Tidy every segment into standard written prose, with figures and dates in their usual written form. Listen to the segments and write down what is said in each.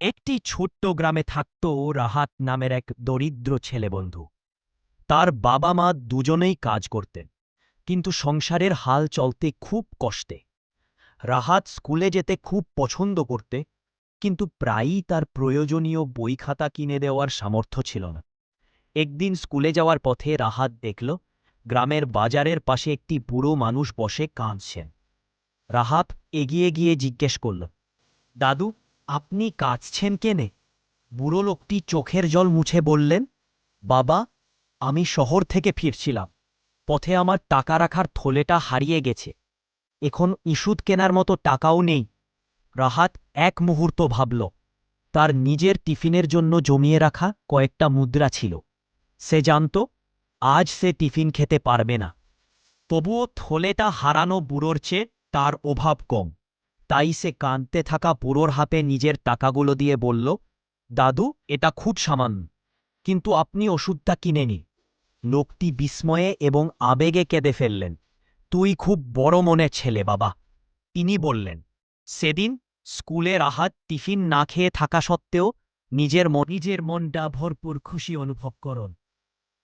একটি ছোট্ট গ্রামে থাকত রাহাত নামের এক দরিদ্র ছেলেবন্ধু। তার বাবা মা দুজনেই কাজ করতেন, কিন্তু সংসারের হাল চলতে খুব কষ্টে। রাহাত স্কুলে যেতে খুব পছন্দ করতে, কিন্তু প্রায়ই তার প্রয়োজনীয় বই খাতা কিনে দেওয়ার সামর্থ্য ছিল না। একদিন স্কুলে যাওয়ার পথে রাহাত দেখল গ্রামের বাজারের পাশে একটি বুড়ো মানুষ বসে কাঁদছেন। রাহাত এগিয়ে গিয়ে জিজ্ঞেস করল, দাদু, আপনি কাঁদছেন কেনে? বুড়ো লোকটি চোখের জল মুছে বললেন, বাবা, আমি শহর থেকে ফিরছিলাম। পথে আমার টাকা রাখার থলেটা হারিয়ে গেছে। এখন ইস্যুত কেনার মতো টাকাও নেই। রাহাত এক মুহূর্ত ভাবল, তার নিজের টিফিনের জন্য জমিয়ে রাখা কয়েকটা মুদ্রা ছিল। সে জানত আজ সে টিফিন খেতে পারবে না। তবুও থলেটা হারানো বুড়োর চেয়ে তার অভাব কম। তাই সে কাঁদতে থাকা বুড়োর হাতে নিজের টাকাগুলো দিয়ে বলল, দাদু, এটা খুব সামান্য, কিন্তু আপনি ওষুধটা কিনে নিন। লোকটি বিস্ময়ে এবং আবেগে কেঁদে ফেললেন। তুই খুব বড় মনের ছেলে বাবা, তিনি বললেন। সেদিন স্কুলে রাহাত টিফিন না খেয়ে থাকা সত্ত্বেও নিজের মনটা ভরপুর খুশি অনুভব করন।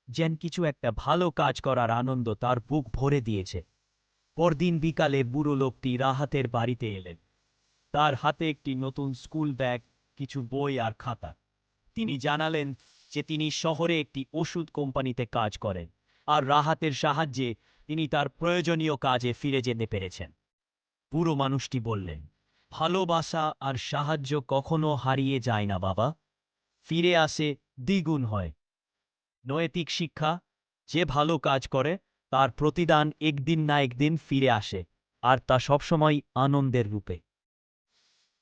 যেন কিছু একটা ভালো কাজ করার আনন্দ তার বুক ভরে দিয়েছে। পরদিন বিকালে বুড়ো লোকটি রাহাতের বাড়িতে এলেন। তার হাতে একটি নতুন স্কুল ব্যাগ, কিছু বই আর খাতা। তিনি জানালেন যে তিনি শহরে একটি ওষুধ কোম্পানিতে কাজ করেন, আর রাহাতের সাহায্যে তিনি তার প্রয়োজনীয় কাজে ফিরে যেতে পেরেছেন। বুড়ো মানুষটি বললেন, ভালোবাসা আর সাহায্য কখনো হারিয়ে যায় না বাবা, ফিরে আসে দ্বিগুণ হয়। নৈতিক শিক্ষা, যে ভালো কাজ করে তার প্রতিদান একদিন না একদিন ফিরে আসে, আর তা সবসময় আনন্দের রূপে।